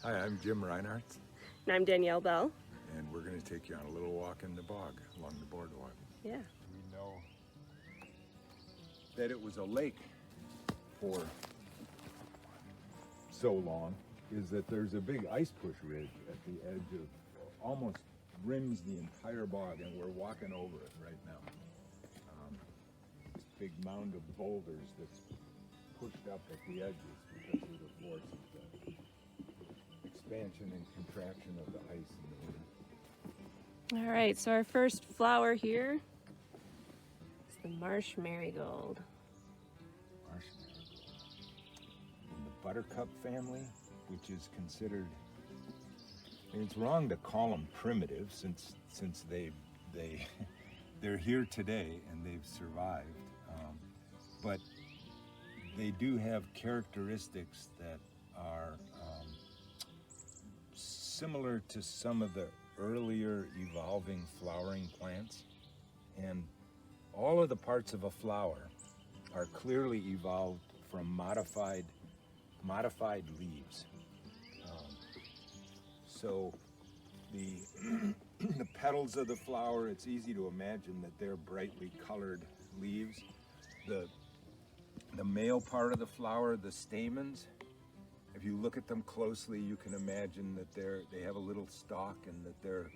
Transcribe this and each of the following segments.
Hi, I'm Jim Reinartz, And I'm Danielle Bell. and we're going to take you on a little walk in the bog along the boardwalk. Yeah. We know that it was a lake for so long is that there's a big ice push ridge at the edge of, almost rims the entire bog, and we're walking over it right now. This big mound of boulders that's pushed up at the edges because of the force of the expansion and contraction of the ice in the winter. All right, so our first flower here is the Marsh Marigold. Marsh Marigold. In the buttercup family, which is considered, I mean, it's wrong to call them primitive since they're here today and they've survived, but they do have characteristics that are similar to some of the earlier evolving flowering plants, and all of the parts of a flower are clearly evolved from modified leaves. So the the petals of the flower, it's easy to imagine that they're brightly colored leaves. The male part of the flower, the stamens, if you look at them closely, you can imagine that they have a little stalk and that they're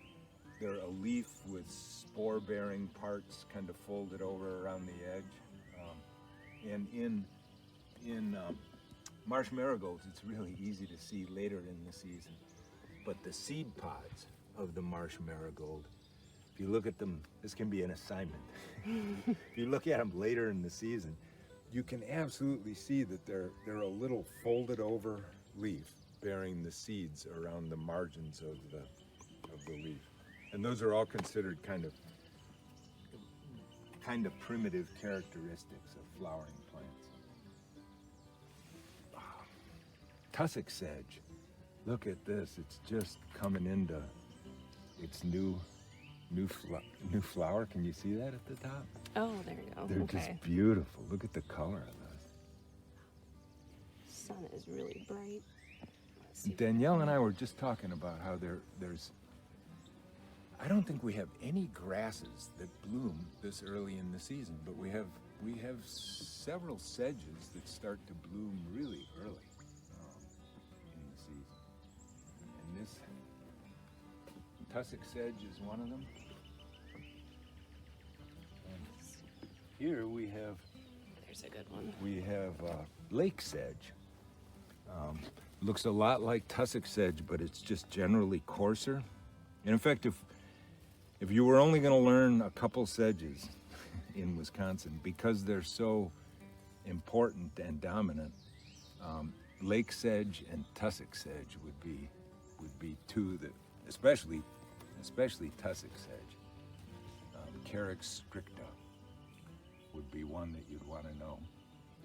a leaf with spore-bearing parts kind of folded over around the edge. And in Marsh Marigolds, it's really easy to see later in the season. But the seed pods of the Marsh Marigold, if you look at them, this can be an assignment. If you look at them later in the season, you can absolutely see that they're a little folded over leaf bearing the seeds around the margins of the leaf. And those are all considered kind of primitive characteristics of flowering plants. Tussocksedge. Look at this, it's just coming into its new flower. Can you see that at the top? Oh, there you go. They're just beautiful. Look at the color of those. Sun is really bright. Let's see. Danielle and I were just talking about how there's I don't think we have any grasses that bloom this early in the season, but we have several sedges that start to bloom really early in the season. And this tussocksedge is one of them. And here we have There's a good one. we have lake sedge. Looks a lot like tussocksedge, but it's just generally coarser. And in fact, if you were only going to learn a couple sedges in Wisconsin, because they're so important and dominant, lake sedge and tussocksedge would be two that, especially tussocksedge. Carex stricta would be one that you'd want to know.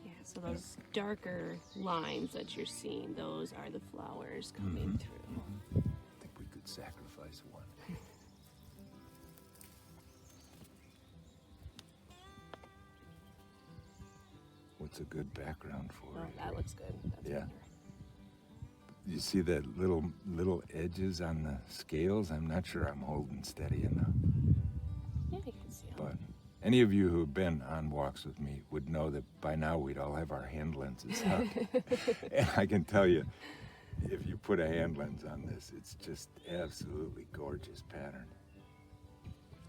Yeah, so those darker lines that you're seeing, those are the flowers coming through. I think we could sacrifice one. What's a good background for Oh, it? that looks good. That's Yeah. better. You see that little edges on the scales? I'm not sure I'm holding steady enough. Yeah, you can see them. But any of you who have been on walks with me would know that by now we'd all have our hand lenses up. And I can tell you, if you put a hand lens on this, it's just absolutely gorgeous pattern.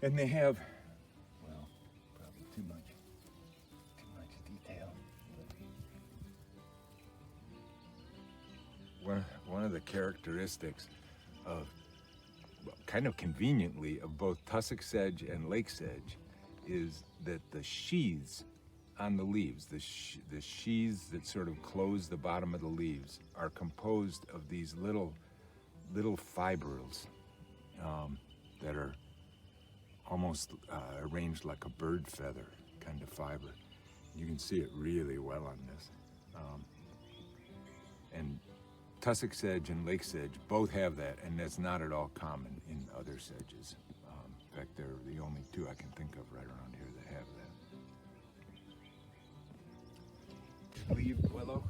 And they have, well, probably too much detail. One of the characteristics of, kind of conveniently, of both tussocksedge and lake sedge is that the sheaths on the leaves, the sheaths that sort of close the bottom of the leaves, are composed of these little fibrils that are almost arranged like a bird feather kind of fiber. You can see it really well on this. And tussocksedge and lake sedge both have that, and that's not at all common in other sedges. In fact, they're the only two I can think of right around here that have that. Leaved willow.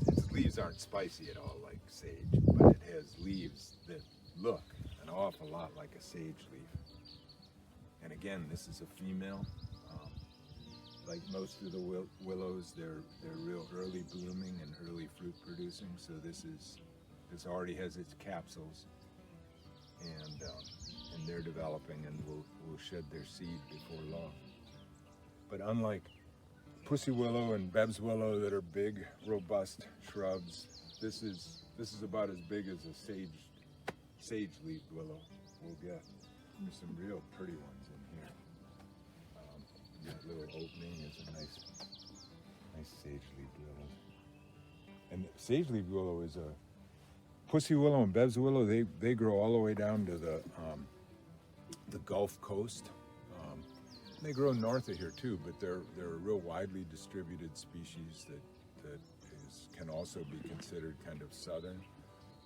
Its leaves aren't spicy at all like sage, but it has leaves that look an awful lot like a sage leaf. And again, this is a female. Like most of the willows, they're real early blooming and early fruit producing. So this already has its capsules, and they're developing and will shed their seed before long. But unlike pussy willow and Beb's willow that are big, robust shrubs, this is about as big as a sage-leaved willow will get. There's some real pretty ones in here. That little opening is a nice sage-leaved willow. And sage-leaved willow is a pussy willow and Beb's willow. They grow all the way down to the Gulf Coast. They grow north of here too, but they're a real widely distributed species that can also be considered kind of southern,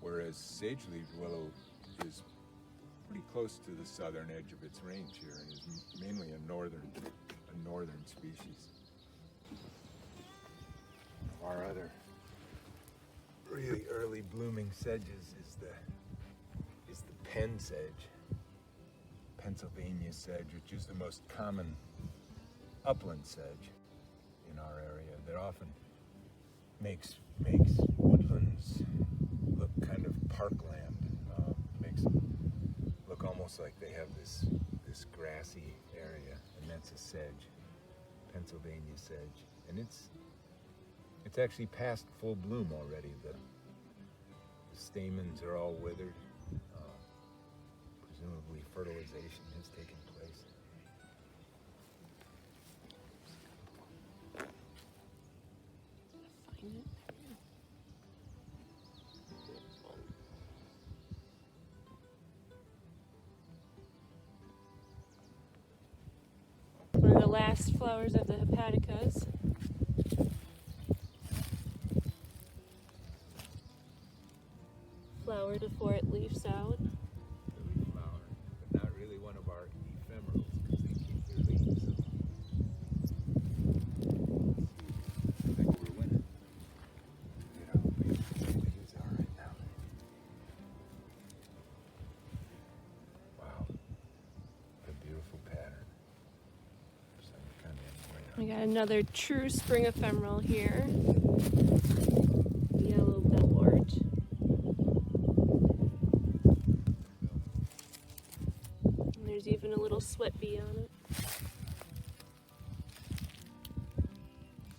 whereas sage-leaved willow is pretty close to the southern edge of its range here and is mainly a northern species. Our other really early blooming sedges is the pen sedge. Pennsylvania sedge, which is the most common upland sedge in our area, that often makes woodlands look kind of parkland. Makes them look almost like they have this grassy area, and that's a sedge, Pennsylvania sedge, and it's actually past full bloom already. The stamens are all withered. Presumably fertilization has taken place. Find it. One of the last flowers of the hepaticas. Flower before it leaves out. We got another true spring ephemeral here. Yellow billboard. And there's even a little sweat bee on it.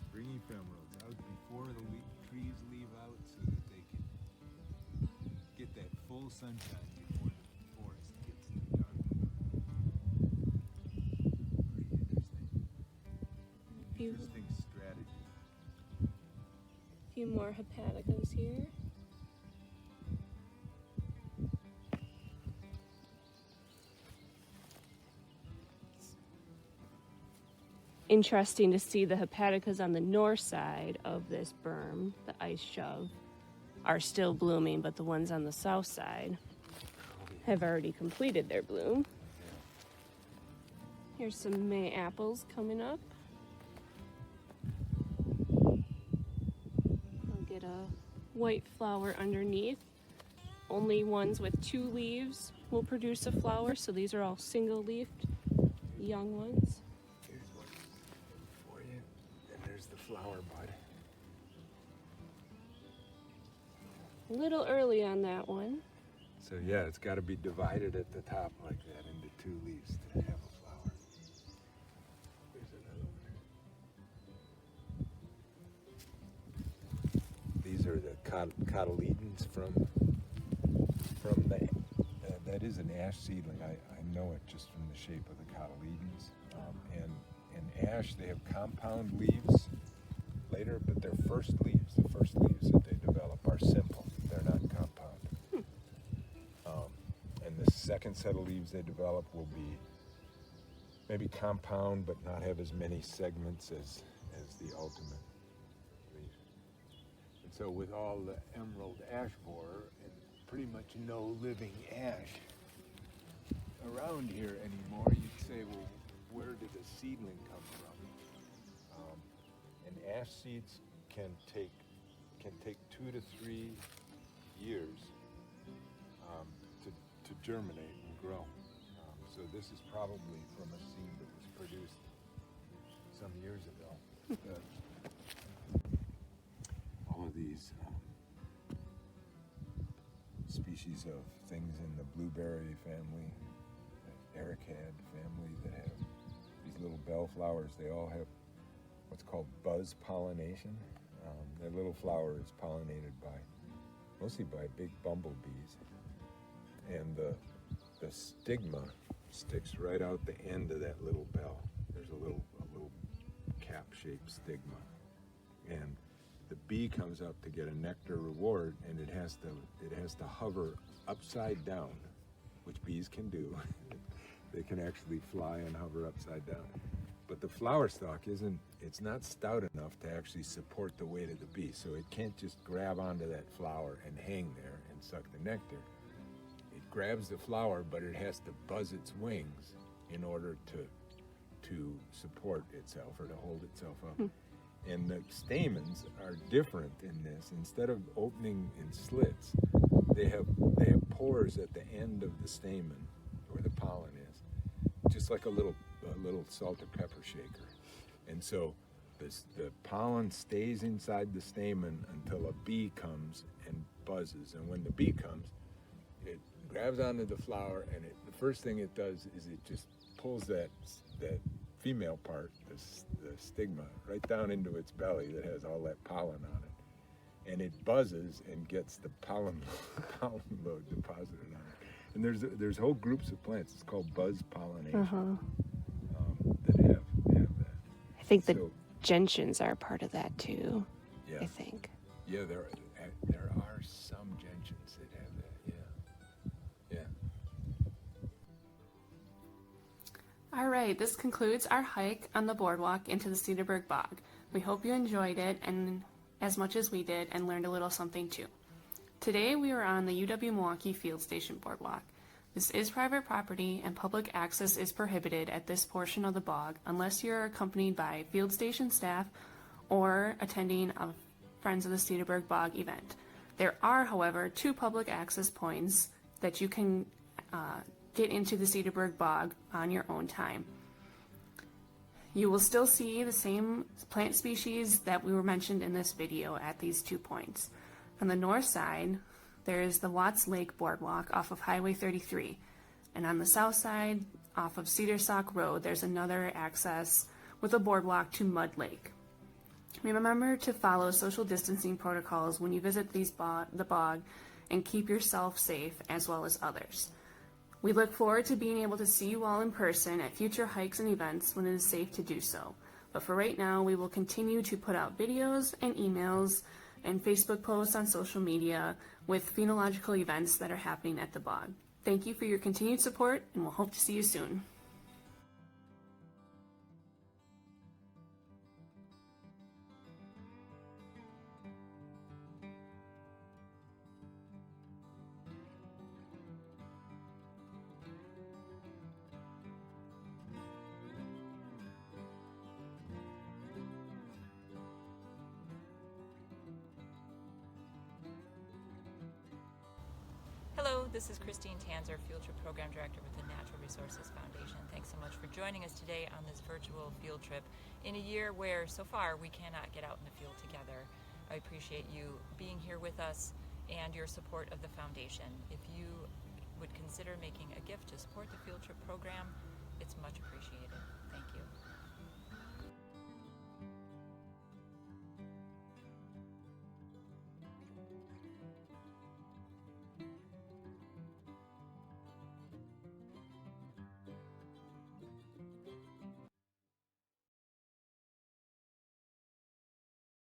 Spring ephemerals out before the trees leave out so that they can get that full sunshine before the forest gets dark. Interesting strategy. A few more hepaticas here. Interesting to see the hepaticas on the north side of this berm, the ice shove, are still blooming, but the ones on the south side have already completed their bloom. Here's some May apples coming up. I'll get a white flower underneath. Only ones with 2 leaves will produce a flower, so these are all single-leafed young ones. Here's one for you, and there's the flower bud. A little early on that one. So yeah, it's got to be divided at the top like that into 2 leaves to have a flower. There's another one. These are the cotyledons from the, that is an ash seedling. I know it just from the shape of the cotyledons. And in ash, they have compound leaves later, but their first leaves, the first leaves that they develop are simple. They're not compound. And the second set of leaves they develop will be maybe compound, but not have as many segments as the ultimate leaf. And so with all the emerald ash borer and pretty much no living ash around here anymore, you'd say, well, where did the seedling come from? And ash seeds can can take 2 to 3 years to germinate and grow. So this is probably from a seed that was produced some years ago. All of these species of things in the blueberry family, Ericaceae family, that have these little bellflowers, they all have what's called buzz pollination. Their little flower is pollinated mostly by big bumblebees, and the stigma sticks right out the end of that little bell. There's a little cap-shaped stigma, and the bee comes up to get a nectar reward, and it has to hover upside down, which bees can do. They can actually fly and hover upside down. But the flower stalk it's not stout enough to actually support the weight of the bee, so it can't just grab onto that flower and hang there and suck the nectar. It grabs the flower, but it has to buzz its wings in order to support itself or to hold itself up. And the stamens are different in this. Instead of opening in slits, they have pores at the end of the stamen, where the pollen is, just like a little salt or pepper shaker. And so the pollen stays inside the stamen until a bee comes and buzzes. And when the bee comes, it grabs onto the flower, and the first thing it does is it just pulls that female part, the stigma, right down into its belly that has all that pollen on it. And it buzzes and gets the pollen load deposited on it. And there's whole groups of plants. It's called buzz pollination that have that. I think the gentians are part of that too. Yeah. I think. Yeah, there are some gentians that have that. Yeah. All right, this concludes our hike on the boardwalk into the Cedarburg Bog. We hope you enjoyed it and as much as we did and learned a little something too. Today we were on the UW-Milwaukee Field Station Boardwalk. This is private property and public access is prohibited at this portion of the bog unless you're accompanied by field station staff or attending a Friends of the Cedarburg Bog event. There are, however, 2 public access points that you can get into the Cedarburg Bog on your own time. You will still see the same plant species that we were mentioned in this video at these 2 points. On the north side, there is the Watts Lake Boardwalk off of Highway 33. And on the south side, off of Cedar Sock Road, there's another access with a boardwalk to Mud Lake. Remember to follow social distancing protocols when you visit the bog and keep yourself safe as well as others. We look forward to being able to see you all in person at future hikes and events when it is safe to do so. But for right now, we will continue to put out videos and emails and Facebook posts on social media with phenological events that are happening at the bog. Thank you for your continued support, and we'll hope to see you soon. Hello, this is Christine Tanzer, Field Trip Program Director with the Natural Resources Foundation. Thanks so much for joining us today on this virtual field trip in a year where, so far, we cannot get out in the field together. I appreciate you being here with us and your support of the foundation. If you would consider making a gift to support the field trip program, it's much appreciated.